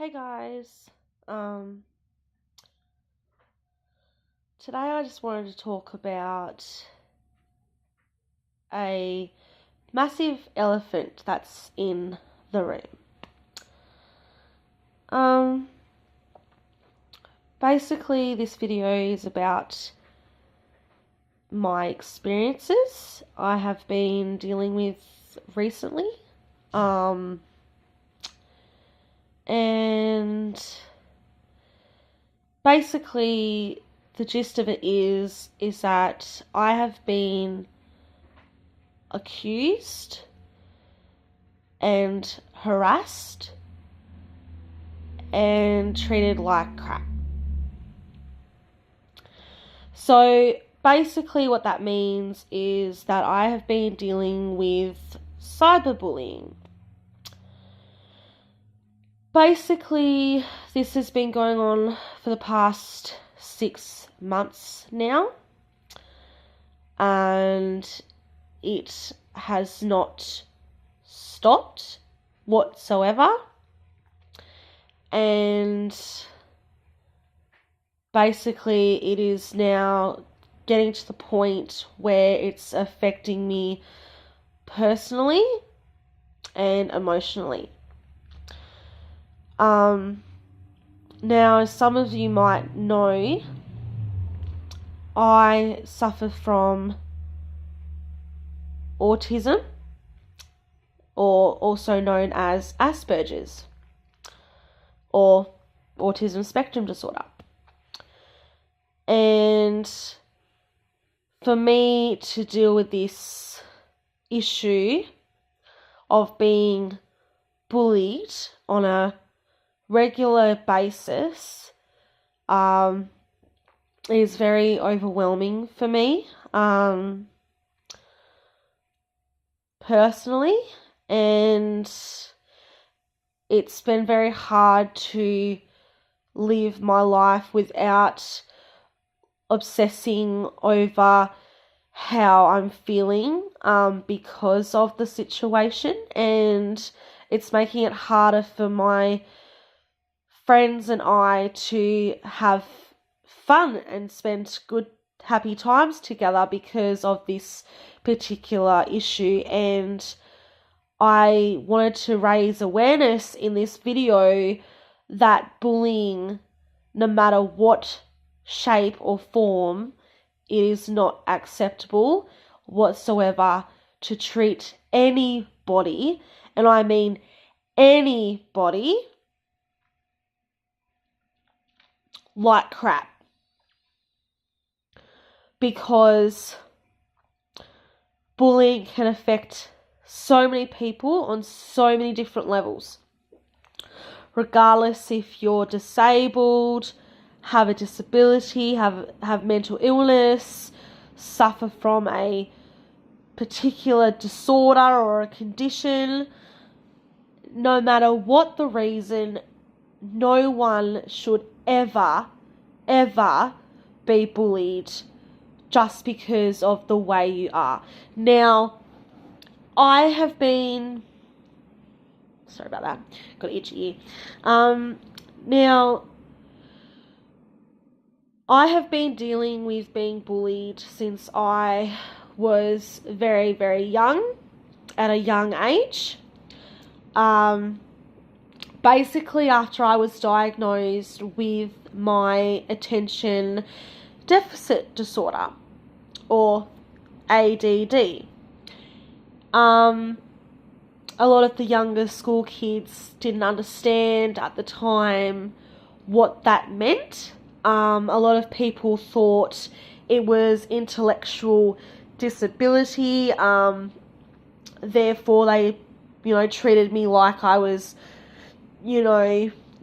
Hey guys, um, today I just wanted to talk about a massive elephant that's in the room. Um, Basically this video is about my experiences I have been dealing with recently. And basically the gist of it is that I have been accused and harassed and treated like crap. So basically what that means is that I have been dealing with cyberbullying. Basically, this has been going on for the past 6 months now, and it has not stopped whatsoever. And basically it is now getting to the point where it's affecting me personally and emotionally. Now, as some of you might know, I suffer from autism, or also known as Asperger's, or autism spectrum disorder. And for me to deal with this issue of being bullied on a regular basis is very overwhelming for me personally, and it's been very hard to live my life without obsessing over how I'm feeling because of the situation, and it's making it harder for my friends and I to have fun and spend good, happy times together because of this particular issue. And I wanted to raise awareness in this video that bullying, no matter what shape or form, it is not acceptable whatsoever to treat anybody, and I mean anybody, like crap. Because bullying can affect so many people on so many different levels. Regardless if you're disabled, have a disability, have mental illness, suffer from a particular disorder or a condition, no matter what the reason, no one should ever be bullied just because of the way you are. Now, I have been... Sorry about that. Got an itchy ear. Now, I have been dealing with being bullied since I was very, very young, at a young age. Basically, after I was diagnosed with my attention deficit disorder, or ADD. A lot of the younger school kids didn't understand at the time what that meant. A lot of people thought it was intellectual disability. Therefore, they, treated me like I was,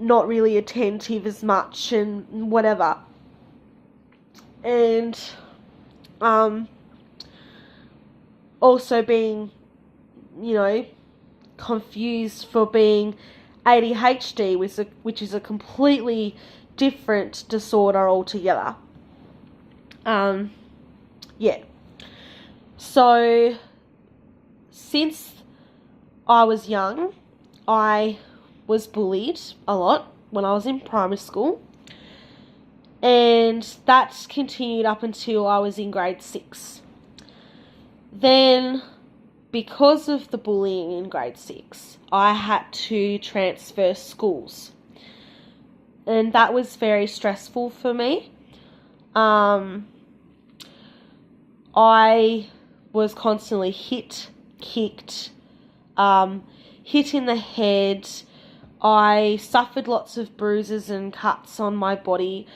not really attentive as much and whatever. And also being, confused for being ADHD, which is a completely different disorder altogether. Yeah. So, since I was young, I was bullied a lot when I was in primary school. And that continued up until I was in grade 6. Then, because of the bullying in grade 6, I had to transfer schools. And that was very stressful for me. I was constantly hit, kicked, hit in the head. I suffered lots of bruises and cuts on my body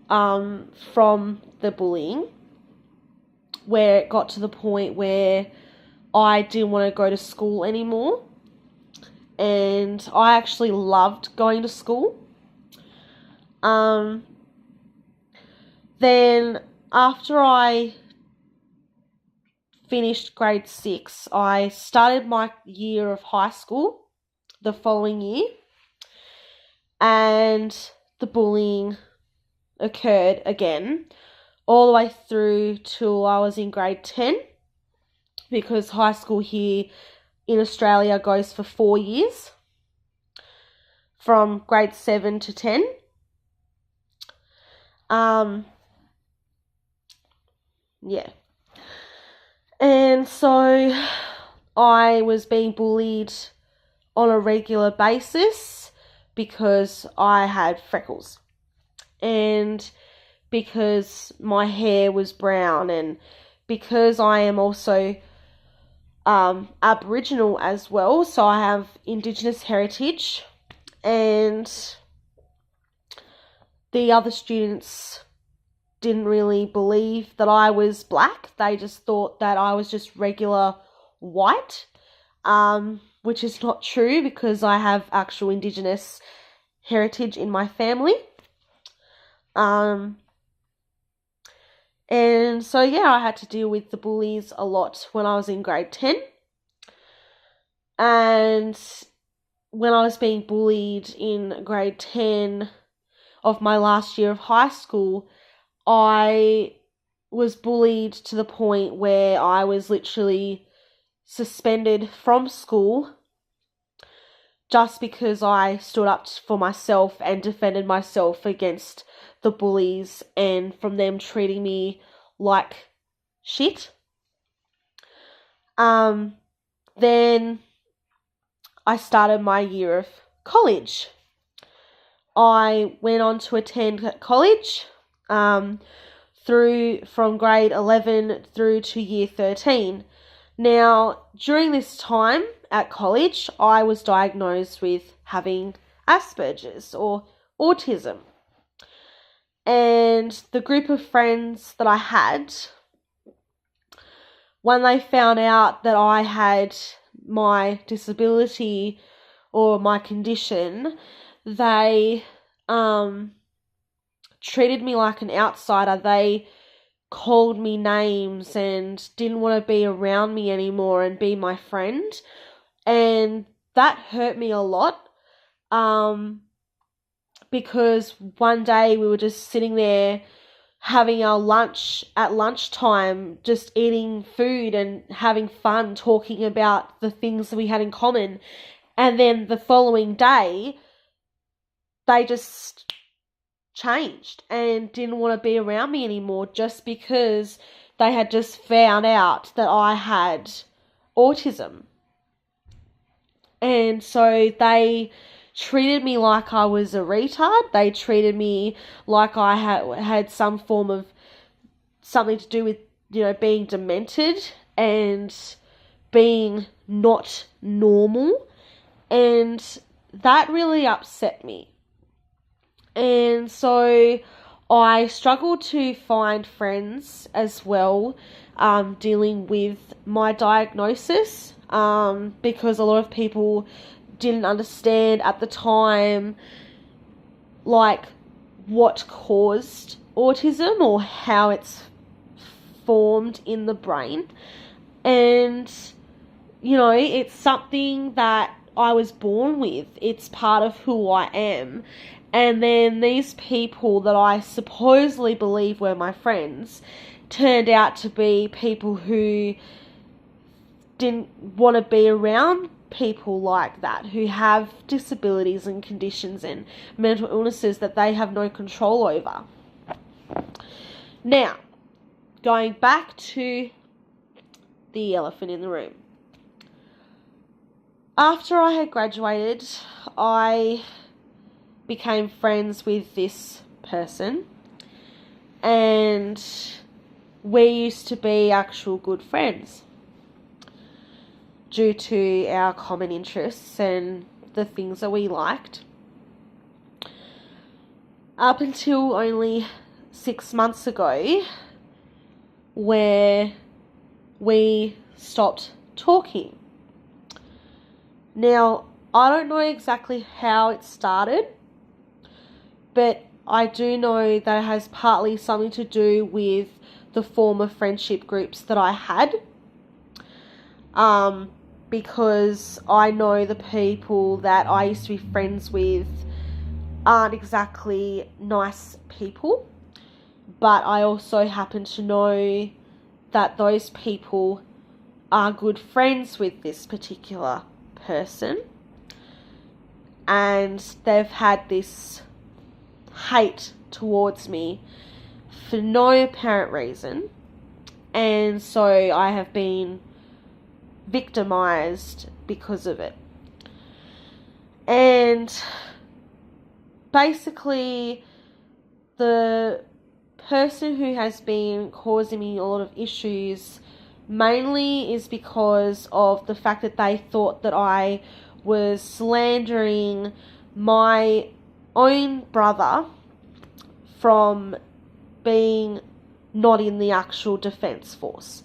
from the bullying, where it got to the point where I didn't want to go to school anymore. And I actually loved going to school. Then after I finished grade 6, I started my year of high school the following year, and the bullying occurred again all the way through till I was in grade 10, because high school here in Australia goes for 4 years, from grade 7 to 10. Yeah. And so I was being bullied on a regular basis because I had freckles, and because my hair was brown, and because I am also Aboriginal as well, so I have Indigenous heritage, and the other students didn't really believe that I was black. They just thought that I was just regular white, which is not true because I have actual Indigenous heritage in my family. And so, yeah, I had to deal with the bullies a lot when I was in grade 10. And when I was being bullied in grade 10 of my last year of high school, I was bullied to the point where I was literally suspended from school just because I stood up for myself and defended myself against the bullies and from them treating me like shit. Then I started my year of college. I went on to attend college from grade 11 through to year 13. Now, during this time at college, I was diagnosed with having Asperger's or autism. And the group of friends that I had, when they found out that I had my disability or my condition, they treated me like an outsider. They called me names and didn't want to be around me anymore and be my friend. And that hurt me a lot, because one day we were just sitting there having our lunch at lunchtime, just eating food and having fun, talking about the things that we had in common. And then the following day, they just changed and didn't want to be around me anymore just because they had just found out that I had autism. And so they treated me like I was a retard. They treated me like I had some form of something to do with, being demented and being not normal. And that really upset me. And so I struggled to find friends as well, dealing with my diagnosis, because a lot of people didn't understand at the time, like, what caused autism or how it's formed in the brain. And, it's something that I was born with. It's part of who I am. And then these people that I supposedly believe were my friends turned out to be people who didn't want to be around people like that who have disabilities and conditions and mental illnesses that they have no control over. Now, going back to the elephant in the room. After I had graduated, I became friends with this person, and we used to be actual good friends due to our common interests and the things that we liked. Up until only 6 months ago, where we stopped talking. Now, I don't know exactly how it started, but I do know that it has partly something to do with the former friendship groups that I had. Because I know the people that I used to be friends with aren't exactly nice people, but I also happen to know that those people are good friends with this particular person, and they've had this hate towards me for no apparent reason, and so I have been victimized because of it. And basically, the person who has been causing me a lot of issues mainly is because of the fact that they thought that I was slandering my own brother from being not in the actual defence force.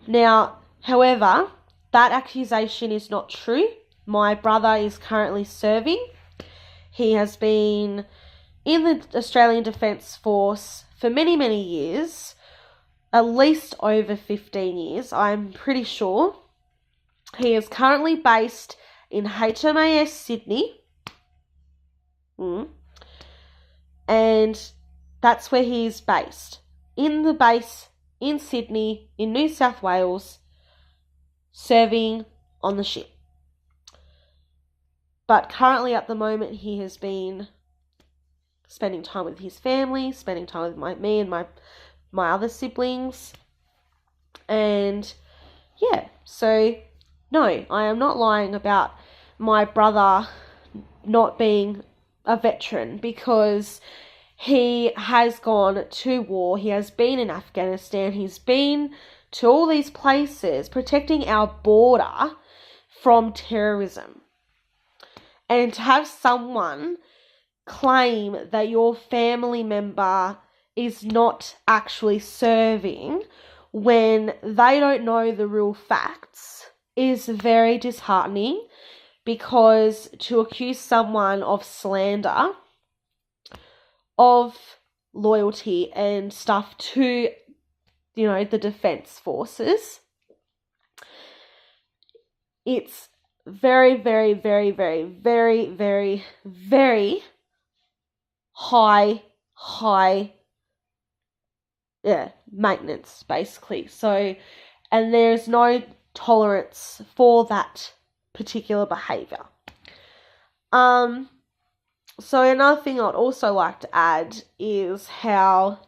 Now, however, that accusation is not true. My brother is currently serving. He has been in the Australian Defence Force for many, many years, at least over 15 years, I'm pretty sure. He is currently based in HMAS Sydney. And that's where he is based. In the base in Sydney, in New South Wales, serving on the ship. But currently at the moment he has been spending time with his family, spending time with me and my other siblings. And yeah, so no, I am not lying about my brother not being a veteran, because he has gone to war. He has been in Afghanistan. He's been to all these places protecting our border from terrorism. And to have someone claim that your family member is not actually serving when they don't know the real facts is very disheartening, because to accuse someone of slander, of loyalty and stuff to, the defence forces, it's very, very, very, very, very, very, very high maintenance, basically. So, and there's no tolerance for that particular behaviour. So another thing I'd also like to add is how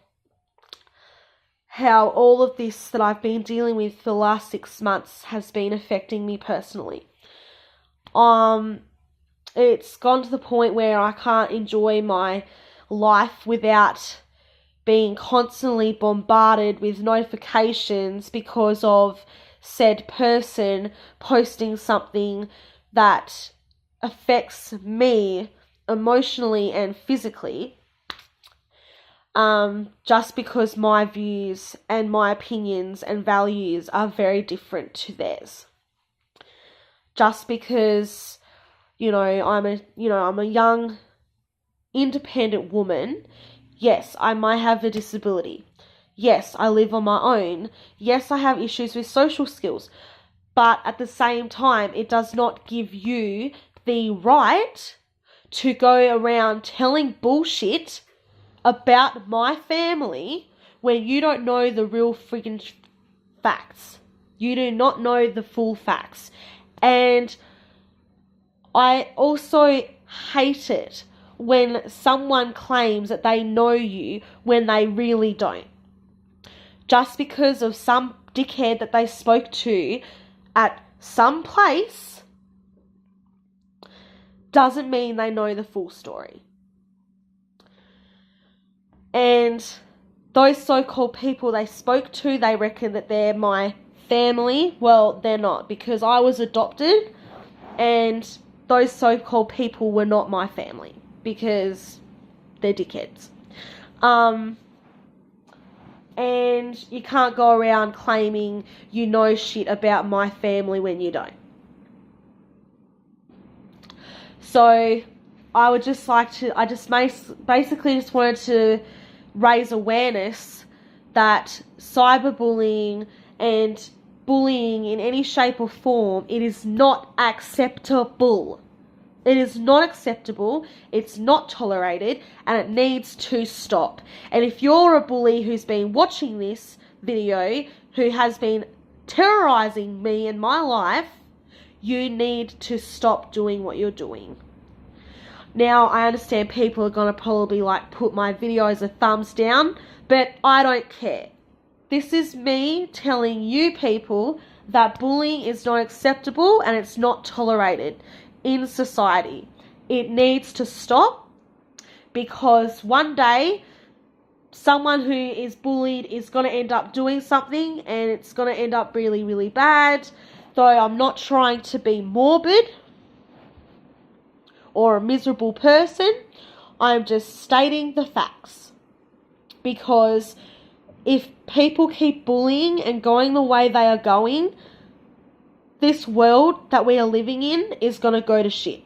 all of this that I've been dealing with for the last 6 months has been affecting me personally. It's gone to the point where I can't enjoy my life without being constantly bombarded with notifications because of said person posting something that affects me emotionally and physically, just because my views and my opinions and values are very different to theirs. Just because, I'm a young, independent woman. Yes, I might have a disability. Yes, I live on my own. Yes, I have issues with social skills. But at the same time, it does not give you the right to go around telling bullshit about my family when you don't know the real friggin' facts. You do not know the full facts. And I also hate it when someone claims that they know you when they really don't. Just because of some dickhead that they spoke to at some place doesn't mean they know the full story. And those so-called people they spoke to, they reckon that they're my family. Well, they're not, because I was adopted, and those so-called people were not my family because they're dickheads. And you can't go around claiming you know shit about my family when you don't. So I would just like to, basically just wanted to raise awareness that cyberbullying and bullying in any shape or form, it is not acceptable. It is not acceptable, it's not tolerated, and it needs to stop. And if you're a bully who's been watching this video, who has been terrorizing me in my life, you need to stop doing what you're doing. Now, I understand people are going to probably put my videos a thumbs down, but I don't care. This is me telling you people that bullying is not acceptable and it's not tolerated in society. It needs to stop, because one day someone who is bullied is going to end up doing something, and it's going to end up really, really bad. Though I'm not trying to be morbid or a miserable person, I'm just stating the facts. Because if people keep bullying and going the way they are going, this world that we are living in is going to go to shit.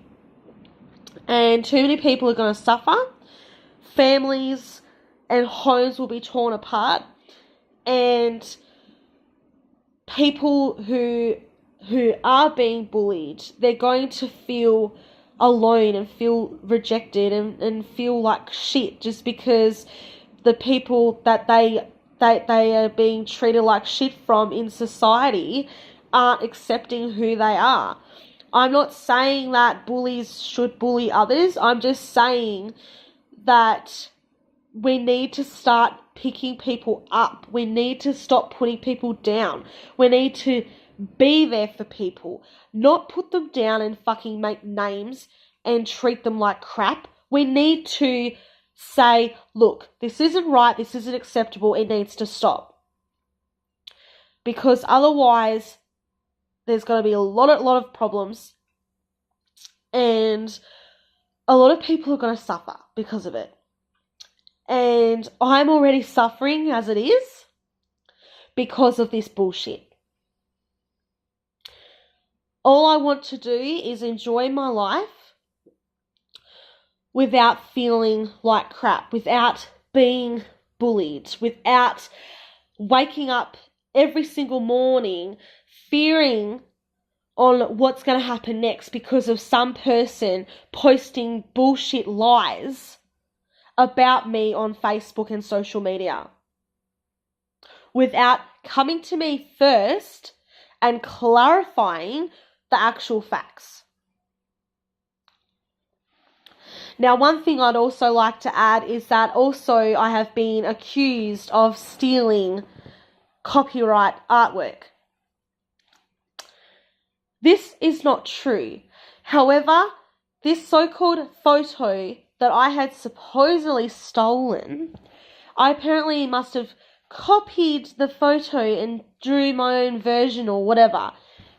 And too many people are going to suffer. Families and homes will be torn apart. And people who are being bullied, they're going to feel alone and feel rejected and feel like shit, just because the people that they are being treated like shit from in society aren't accepting who they are. I'm not saying that bullies should bully others. I'm just saying that we need to start picking people up. We need to stop putting people down. We need to be there for people, not put them down and fucking make names and treat them like crap. We need to say, look, this isn't right, this isn't acceptable, it needs to stop. Because otherwise, there's going to be a lot of problems, and a lot of people are going to suffer because of it. And I'm already suffering as it is because of this bullshit. All I want to do is enjoy my life without feeling like crap, without being bullied, without waking up every single morning fearing on what's going to happen next because of some person posting bullshit lies about me on Facebook and social media, without coming to me first and clarifying the actual facts. Now, one thing I'd also like to add is that also I have been accused of stealing copyright artwork. This is not true. However, this so-called photo that I had supposedly stolen, I apparently must have copied the photo and drew my own version or whatever.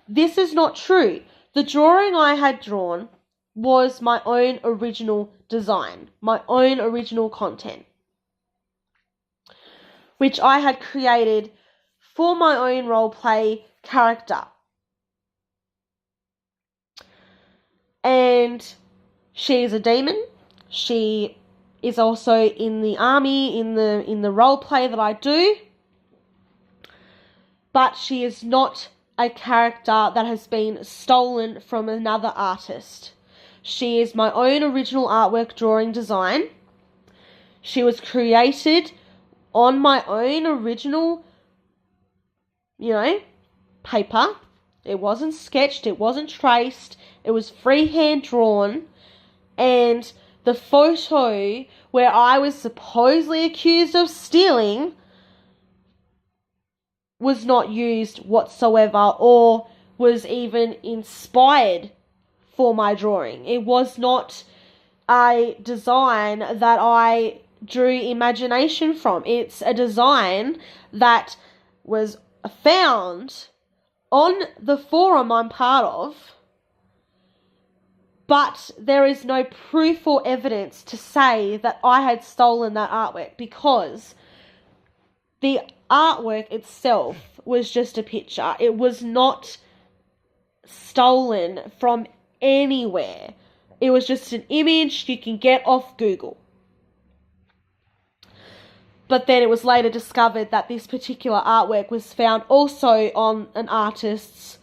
This is not true. The drawing I had drawn was my own original design, my own original content, which I had created for my own roleplay character. And she is a demon. She is also in the army, in the roleplay that I do. But she is not a character that has been stolen from another artist. She is my own original artwork drawing design. She was created on my own original, paper. It wasn't sketched, it wasn't traced, it was freehand drawn, and the photo where I was supposedly accused of stealing was not used whatsoever or was even inspired for my drawing. It was not a design that I drew imagination from. It's a design that was found on the forum I'm part of, but there is no proof or evidence to say that I had stolen that artwork, because the artwork itself was just a picture. It was not stolen from anywhere. It was just an image you can get off Google. But then it was later discovered that this particular artwork was found also on an artist's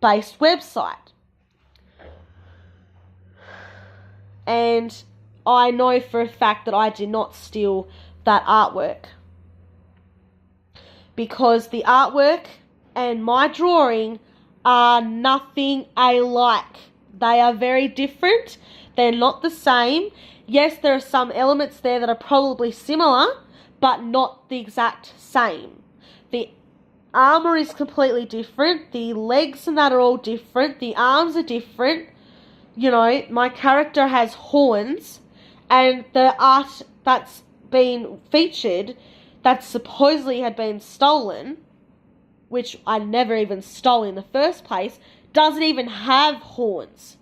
based website. And I know for a fact that I did not steal that artwork, because the artwork and my drawing are nothing alike. They are very different. They're not the same. Yes, there are some elements there that are probably similar, but not the exact same. The armor is completely different. The legs and that are all different. The arms are different. You know, my character has horns, and the art that's been featured that supposedly had been stolen, which I never even stole in the first place, doesn't even have horns.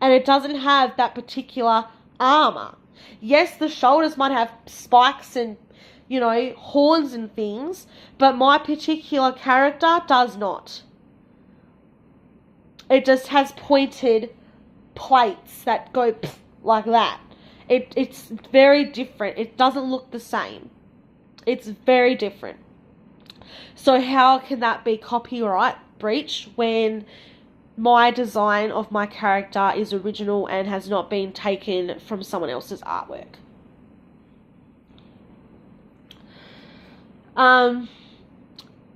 And it doesn't have that particular armor. Yes, the shoulders might have spikes and, you know, horns and things, but my particular character does not. It just has pointed plates that go like that. It's very different. It doesn't look the same. It's very different. So how can that be copyright breach when my design of my character is original and has not been taken from someone else's artwork?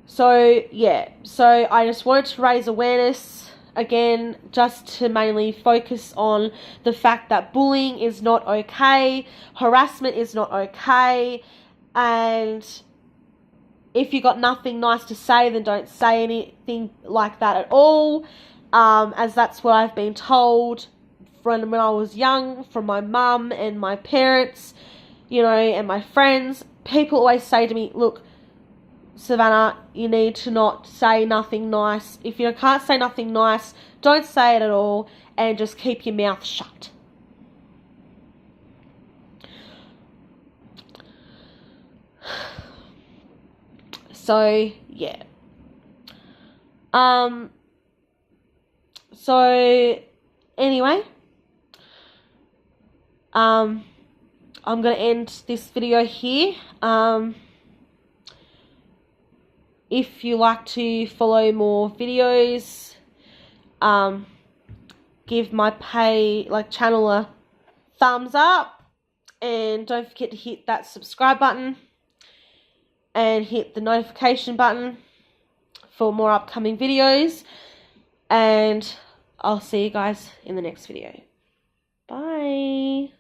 So I just wanted to raise awareness again, just to mainly focus on the fact that bullying is not okay, harassment is not okay, and if you got nothing nice to say, then don't say anything like that at all, as that's what I've been told from when I was young, from my mum and my parents, you know, and my friends. People always say to me, look, Savannah, you need to not say nothing nice. If you can't say nothing nice, don't say it at all, and just keep your mouth shut. So, yeah. So, anyway, I'm going to end this video here. If you like to follow more videos, give my channel a thumbs up, and don't forget to hit that subscribe button and hit the notification button for more upcoming videos, and I'll see you guys in the next video. Bye.